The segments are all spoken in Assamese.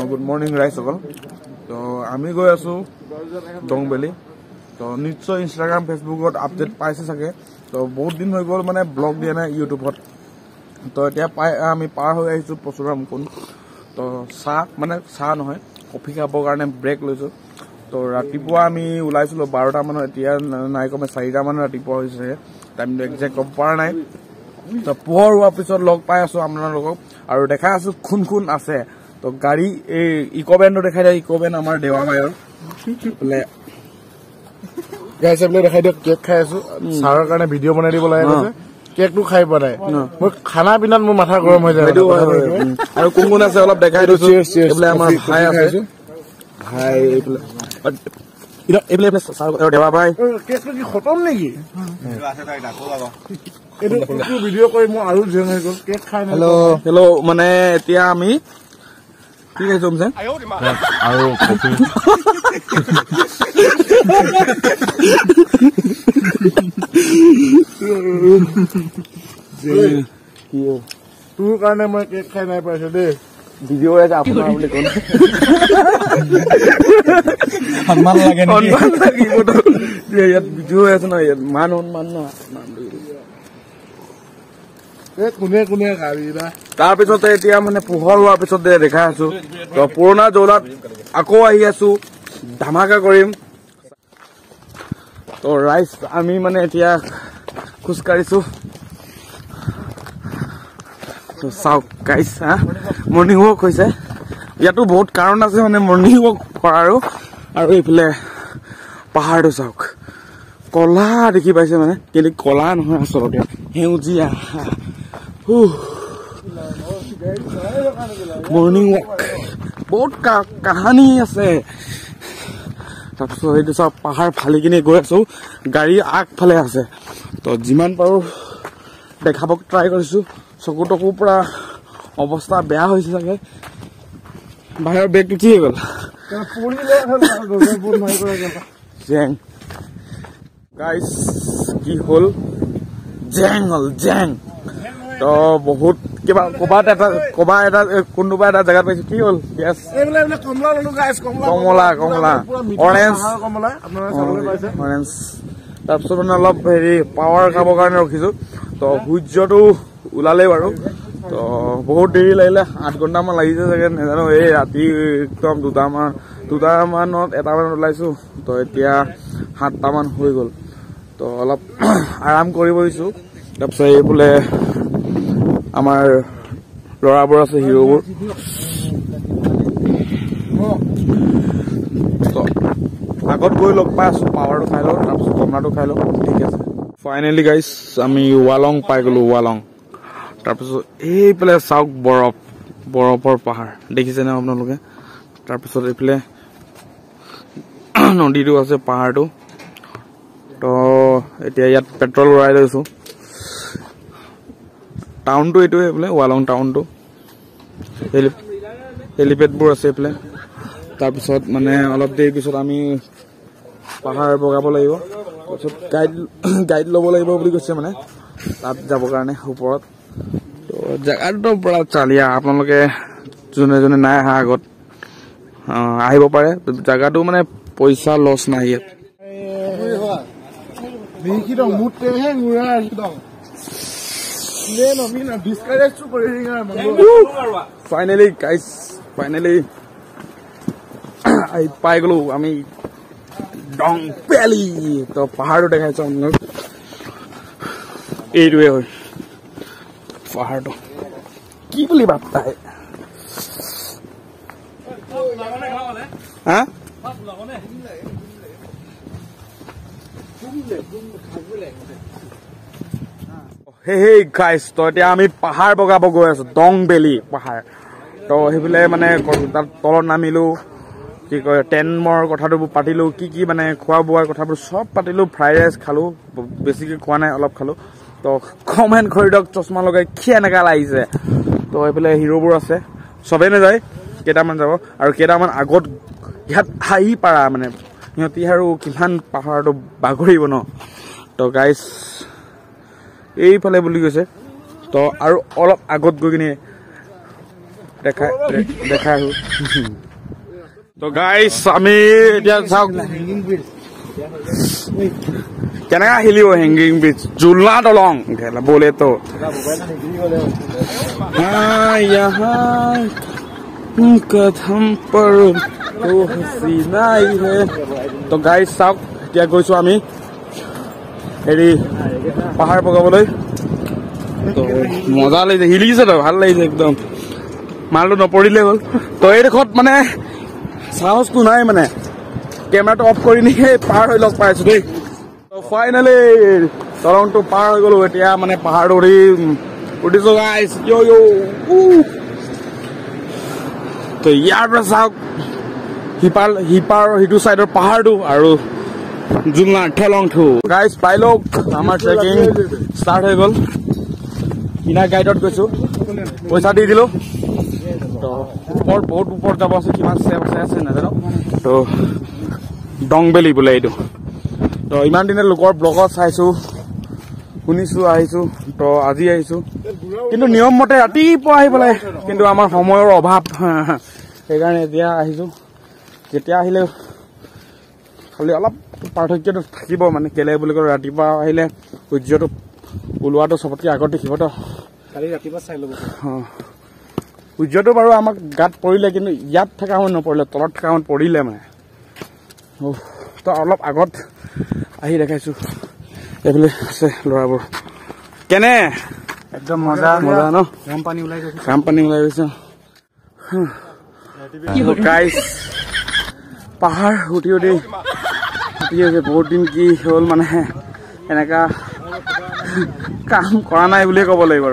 Good morning ৰাইজসকল। তো আমি গৈ আছো ডং ভেলী। তো নিশ্চয় ইনষ্টাগ্ৰাম ফেচবুকত আপডেট পাইছে চাগে। তো বহুত দিন হৈ গ'ল মানে ব্লগ দিয়া নাই ইউটিউবত। তো এতিয়া আমি পাৰ হৈ আহিছোঁ পৰশুৰাম কুণ্ড। তো চাহ নহয় কফি খাবৰ কাৰণে ব্ৰেক লৈছোঁ। তো ৰাতিপুৱা আমি ওলাইছিলোঁ 12টা মানত, এতিয়া নাই কমে 4টা মান ৰাতিপুৱা হৈছে। টাইমটো একজেক্ট ক'ব পৰা নাই। তো পোহৰ হোৱাৰ পিছত লগ পাই আছোঁ আপোনালোকক আৰু দেখাই আছোঁ কোন আছে। তো গাড়ী এই ইক' ভেনটো দেখাই দিয়া। ইক' ভেন আমাৰ দেৱাবায়ৰ বোলে গাইছে বোলে দেখাই দিয়ক। কেক খাই আছোঁ, ছাৰৰ কাৰণে ভিডিঅ' বনাই দিব লাগে কৈছে। কেকটো খাই পোৱা নাই মই, খানা পিনাত মোৰ মাথা গৰম হৈ যায়। আৰু কোন আছে অলপ দেখাই দিছোঁ। এইফালে আমাৰ ভাই আছে, ভাই এইফালে দেৱা ভাই। কেকটো কি খতম নেকি? ভিডিঅ' কৰি মোৰ আৰু জেং হৈ গ'ল। কেক খাই হেল্ল' মানে এতিয়া আমি কি খাইছো আৰু কফি। তোৰ কাৰণে মই কেক খাই নাই পাইছো দেই। ভিডিঅ' আছে আপোনাৰ বুলি ক'ল। সন্মান লাগে ইয়াত ভিডিঅ' আছে ন, ইয়াত মান সন্মান ন। কোনে গাড়ী তাৰপিছতে এতিয়া মানে পোহৰ হোৱাৰ পিছতে দেখাই আছো। তো পুৰণা জৌলাত আকৌ আহি আছো, ধামাকা কৰিম। তো ৰাইজ আমি মানে এতিয়া খোজকাঢ়িছো। চাওক গাইছ, মৰ্ণিং ৱাক হৈছে। ইয়াতো বহুত কাৰণ আছে মানে মৰ্ণিং ৱাক কৰাৰো। আৰু এইফালে পাহাৰটো চাওক, কলা দেখি পাইছে মানে, কিন্তু কলা নহয় আচলতে সেউজীয়া। মৰ্ণিং ৱাক বহুত কাহানী আছে। তাৰপিছত এইটো চব পাহাৰ ফালি কিনে গৈ আছো, গাড়ী আগফালে আছে। তো যিমান পাৰো দেখাব ট্ৰাই কৰিছো। চকু টকুৰ পৰা অৱস্থা বেয়া হৈছে চাগে। বাহিৰৰ বেগটো কি হৈ গ'ল? জেং গাইছ, কি হ'ল? জেং হ'ল জেং। তো বহুত কিবা ক'বাত এটা কোনোবা এটা জেগাত পাইছো। কি হ'ল? কমলা অৰেঞ্জ। তাৰপিছত মানে অলপ হেৰি পাৱাৰ খাবৰ কাৰণে ৰখিছো। তো সূৰ্যটো ওলালেই বাৰু। তো বহুত দেৰি লাগিলে, 8 ঘণ্টামান লাগিছে চাগে, নাজানো। এই ৰাতি একদম 2টামানত 1টামানত ওলাইছো। তো এতিয়া 7টামান হৈ গ'ল। তো অলপ আৰাম কৰিব দিছো। তাৰপিছত এইফালে আমাৰ ল'ৰাবোৰ আছে, হিৰোবোৰ। তো আগত গৈ লগ পাই আছো, পাৱাৰটো খাই লওঁ, তাৰপিছত কমলাটো খাই লওঁ। ঠিক আছে। ফাইনেলি গাইছ আমি ৱালং পাই গ'লো, ৱালং। তাৰপিছত এইফালে চাওক বৰফৰ পাহাৰ দেখিছেনে আপোনালোকে? তাৰপিছত এইফালে নদীটো আছে, পাহাৰটো। তো এতিয়া ইয়াত পেট্ৰল ভৰাই লৈছো। টাউনটো এইটোৱে, এইফালে ৱালং টাউনটো। হেলিপেডবোৰ আছে এইফালে। তাৰপিছত মানে অলপ দেৰি পিছত আমি পাহাৰ বগাব লাগিব। তাৰপিছত গাইড ল'ব লাগিব বুলি কৈছে মানে, তাত যাবৰ কাৰণে ওপৰত। তো জেগাটো পুৰা চালিয়া। আপোনালোকে যোনে নাই অহা আগত আহিব পাৰে। জেগাটো মানে পইচা লছ নাই ইয়াত। ফাইনেলি গাইছ, ফাইনেলি পাই গ'লো আমি ডং ভেলী। তো পাহাৰটো দেখাইছো আপোনালোক, এইটোৱে হয় পাহাৰটো। কি বুলি ভাবতাই হা? হেই গাইছ, তো এতিয়া আমি পাহাৰ বগাব গৈ আছো, ডং ভেলী পাহাৰ। তো সেইফালে মানে তাত তলত নামিলো, কি কয় টেণ্টৰ কথাটো পাতিলো, কি মানে খোৱা বোৱাৰ কথাবোৰ চব পাতিলো। ফ্ৰাইড ৰাইচ খালো, বেছিকে খোৱা নাই, অলপ খালো। তো কমেণ্ট কৰি দিয়ক চশমা লগাই কি এনেকা লাগিছে। তো এইফালে হিৰোবোৰ আছে, চবেই নাযায়, কেইটামান যাব। আৰু কেইটামান আগত ইয়াত আহি পাৰা মানে সিহঁতি আৰু কিমান পাহাৰটো বাগৰিব ন। তো গাইছ এইফালে বুলি কৈছে। তো আৰু অলপ আগত গৈ কিনে দেখাই তো গাইস আমি এতিয়া চাওক কেনেকা হিলিব হেংগিং ব্ৰিজ জুলনা দলং বলে তো কদম पर तो हसीना ही है तो गाइस চাওক এতিয়া গৈছো আমি হেৰি পাহাৰ বগাবলৈ তো মজা লাগিছে হিলিছে তো ভাল লাগিছে একদম মালটো নপৰিলে হ'ল তো এই দেখত মানে সাহসটো নাই মানে কেমেৰাটো অফ কৰি নি পাৰ হৈ লগ পাইছো দেই তো ফাইনেলি দলংটো পাৰ হৈ গলো এতিয়া মানে পাহাৰটো উঠিছো গাইছ তো ইয়াৰ পৰা চাওক হিপাৰ সিটো চাইডৰ পাহাৰটো আৰু জুলনা ঠেলংটো গাইছ পাই লওক আমাৰ ট্ৰেকিং ষ্টাৰ্ট হৈ গ'ল কিনা গাইডত গৈছো পইচা দি দিলো তো ওপৰ বহুত ওপৰ যাব আছে কিমান ষ্টেপ আছে নাজানো তো ডংবেলি বোলে এইটো তো ইমান দিনে লোকৰ ব্লগত চাইছো শুনিছো আহিছো তো আজি আহিছো কিন্তু নিয়ম মতে ৰাতিপুৱা আহি পেলাই কিন্তু আমাৰ সময়ৰ অভাৱ সেইকাৰণে এতিয়া আহিছো যেতিয়া আহিলে খালি অলপ পাৰ্থক্যটো থাকিব মানে কেলে বুলি কয় ৰাতিপুৱা আহিলে সূৰ্যটো ওলোৱাটো চবতকৈ আগত দেখিব তো কালি ৰাতিপুৱা চাই ল'ব সূৰ্যটো বাৰু আমাক গাত পৰিলে কিন্তু ইয়াত থকা সময়ত নপৰিলে তলত থকা সময়ত পৰিলে মানে তো অলপ আগত আহি দেখাইছো এইফালে আছে ল'ৰাবোৰ কেনে একদম মজা মজা ন ঘাম পানী ওলাই গৈছে গাইছ পাহাৰ উঠি বহুত দিন কি হ'ল মানে এনেকা কাম কৰা নাই বুলিয়ে ক'ব লাগিব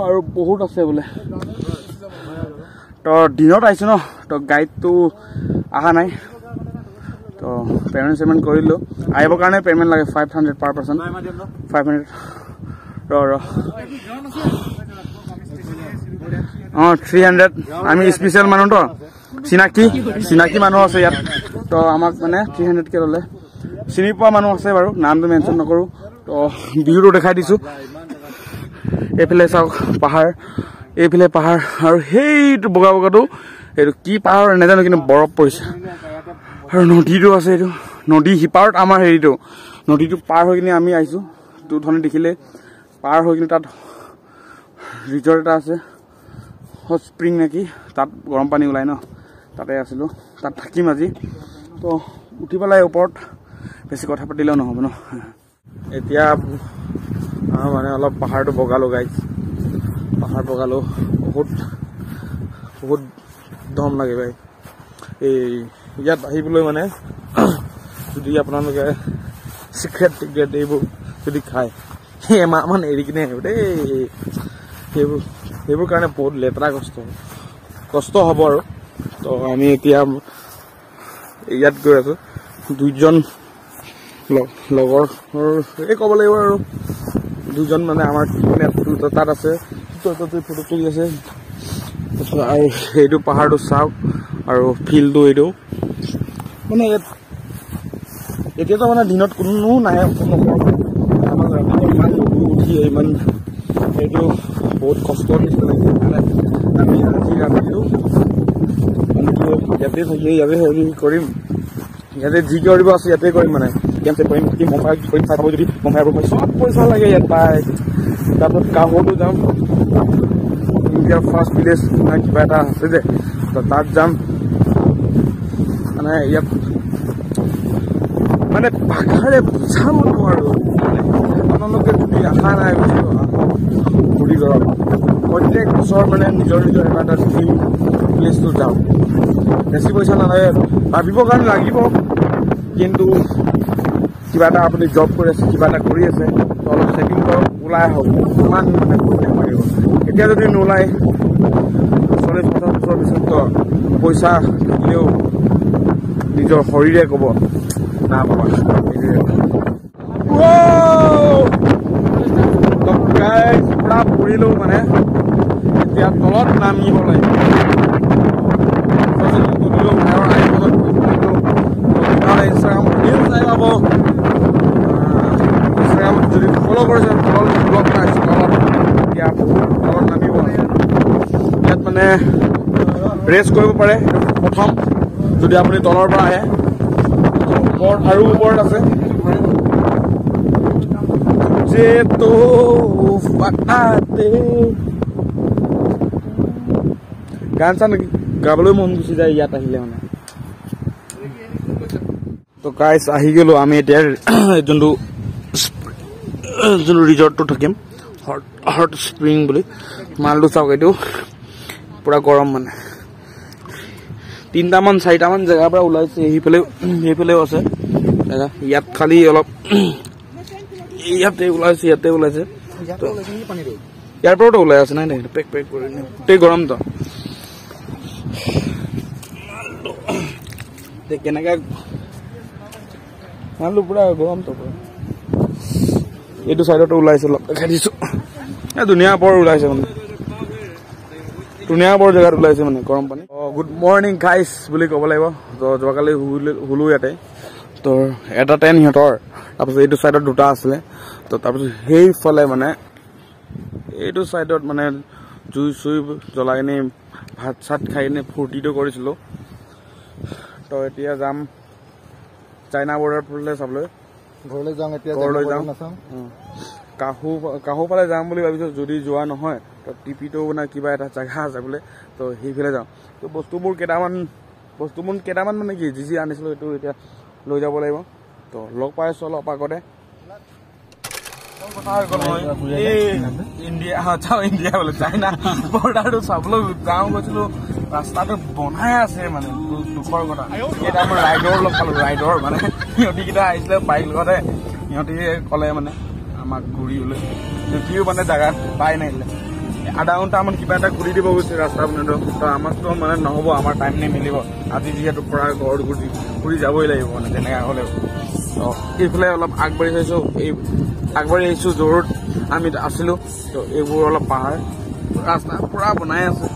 আৰু বহুত আছে বোলে তো দিনত আহিছো ন তো গাইডটো অহা নাই তো পেমেণ্ট কৰিলো আহিবৰ কাৰণে পেমেণ্ট লাগে 500 পাৰ পাৰ্চন 500 ৰ 300 আমি স্পেচিয়েল মানুহ তো চিনাকি মানুহ আছে ইয়াত তো আমাক মানে 300কে ল'লে চিনি পোৱা মানুহ আছে বাৰু নামটো মেনশ্যন নকৰো তো ভিউটো দেখাই দিছো এইফালে চাওক পাহাৰ এইফালে পাহাৰ আৰু সেইটো বগাটো এইটো কি পাহাৰ নাজানো কিন্তু বৰফ পৰিছে আৰু নদীটো আছে এইটো নদী সিপাৰত আমাৰ হেৰিটো নদীটো পাৰ হৈ কিনে আমি আহিছো তো ধৰণে দেখিলে পাৰ হৈ কিনে তাত ৰিজৰ্ট এটা আছে হট স্প্ৰিং নেকি তাত গৰম পানী ওলাই ন তাতে আছিলো তাত থাকিম আজি তো উঠি পেলাই ওপৰত বেছি কথা পাতিলেও নহ'ব ন এতিয়া মানে অলপ পাহাৰটো বগালো গাইছ পাহাৰ বগালো বহুত দম লাগে ভাই এই ইয়াত আহিবলৈ মানে যদি আপোনালোকে চিগাৰেট টিকেট এইবোৰ যদি খায় এমাহমান এৰি কিনে আহিব দেই সেইবোৰ কাৰণে বহুত লেতেৰা কষ্ট হ'ব আৰু তো আমি এতিয়া ইয়াত গৈ আছো দুইজন লগৰ এই ক'ব লাগিব আৰু দুজন মানে আমাৰ তাত আছে ফটো তুলি আছে আৰু সেইটো পাহাৰটো চাওক আৰু ফিল্ডটো এইটো মানে এতিয়াতো মানে দিনত কোনো নাহে আমাৰ ইমান উঠি ইমান এইটো বহুত কষ্টৰ নিচিনা লাগিছে আমি আজি ৰাতিটো ইয়াতে থাকি ইয়াতে হেৰি কৰিম ইয়াতে যি কৰিব আছে ইয়াতে কৰিম মানে গেম কৰিম কি মম্বাই কৰিম চাই পাব যদি মম্বাইবোৰ চব পইচা লাগে ইয়াত পায় তাৰপিছত কাহতো যাম ইণ্ডিয়াৰ ফাৰ্ষ্ট ভিলেজ কিবা এটা আছে যে তাত যাম মানে ইয়াত মানে ভাষাৰে বুজাব নোৱাৰো আপোনালোকে যদি আশা নাই ঘূৰি ঘৰত প্ৰত্যেক বছৰ মানে নিজৰ এটা ড্ৰিম প্লেচটো যাওঁ বেছি পইচা নালাগে ভাবিবৰ কাৰণে লাগিব কিন্তু কিবা এটা আপুনি জব কৰি আছে কিবা এটা কৰি আছে তো অলপ ছেভিং কৰক ওলাই আহক ইমান মানে কৰিব পাৰিব এতিয়া যদি নোলায় 40-50 বছৰ পিছততো পইচা থাকিলেও নিজৰ শৰীৰে ক'ব না পাবা পুৰা ফুৰিলো মানে এতিয়া তলত নামিব লাগিব ইনষ্টাগ্ৰামত যদি ফ'ল' কৰিছে তলত ব্লগ পাইছোঁ তলত এতিয়া তলত নামিব ইয়াত মানে ৰেষ্ট কৰিব পাৰে প্ৰথম যদি আপুনি তলৰ পৰা আহে ওপৰত আৰু ওপৰত আছে যে তো ফাটাতে গান চান গাবলৈ মন গুচি যায় ইয়াত আহিলে মানে তো গাইজ আহি গলো আমি এতিয়া যোনটো ৰিজৰ্টটো থাকিম হট স্প্ৰিং বুলি মালটো চাওক এইটো পুৰা গৰম মানে 3টামান 4টামান জেগাৰ পৰা ওলাইছে সেইফালেও আছে ইয়াত খালি অলপ ইয়াতে ওলাইছে ইয়াৰ পৰাতো ওলাই আছে নাই পেক কৰি গোটেই গৰমটো কেনেকে মালটো পুৰা গৰমটো এইটো চাইডতো ওলাইছে অলপ দেখাই দিছো ধুনীয়া পৰ ওলাইছে মানে ধুনীয়া পৰ জেগাত ওলাইছে মানে গৰম পানী গুড মৰ্ণিং গাইজ বুলি ক'ব লাগিব তো যোৱাকালি শুলো ইয়াতে তো এটা ট্ৰেইন সিহঁতৰ তাৰপিছত এইটো চাইডত 2টা আছিলে তো তাৰপিছত সেইফালে মানে এইটো চাইডত মানে জুই চুই জ্বলাই কিনে ভাত চাত খাই কিনে ফূৰ্তিটো কৰিছিলোঁ তো এতিয়া যাম চাইনা বৰ্ডাৰ ফালে চাবলৈ ঘৰলৈ যাওঁ কাহু ফালে যাম বুলি ভাবিছোঁ যদি যোৱা নহয় তো টিপিটো মানে কিবা এটা জেগা আছে বোলে তো সেইফালে যাওঁ তো বস্তুবোৰ কেইটামান মানে কি যি আনিছিলোঁ সেইটো এতিয়া লৈ যাব লাগিব তো লগ পাই আছোঁ অলপ আগতে ইণ্ডিয়া বোলে চাইনা বৰ্ডাৰটো চাবলৈ যাওঁ গৈছিলোঁ ৰাস্তাটো বনাই আছে মানে দুখৰ কথা এতিয়া মই ৰাইডৰ লগ পালোঁ ৰাইডৰ মানে সিহঁতিকেইটা আহিছিলে বাইক লগতে সিহঁতি ক'লে মানে আমাক ঘূৰিবলৈ যদিও মানে জেগাত পাই নাহিলে আধা ঘণ্টামান কিবা এটা ঘূৰি দিব গৈছে ৰাস্তা মানে তো আমাকতো মানে নহ'ব আমাৰ টাইম নিমিলিব আজি যিহেতু পৰা ঘৰত ঘূৰি যাবই লাগিব মানে যেনেকৈ হ'লেও তো এইফালে অলপ আগবাঢ়ি আহিছোঁ য'ত আমি আছিলোঁ তো এইবোৰ অলপ পাহাৰ ৰাস্তা পুৰা বনাই আছে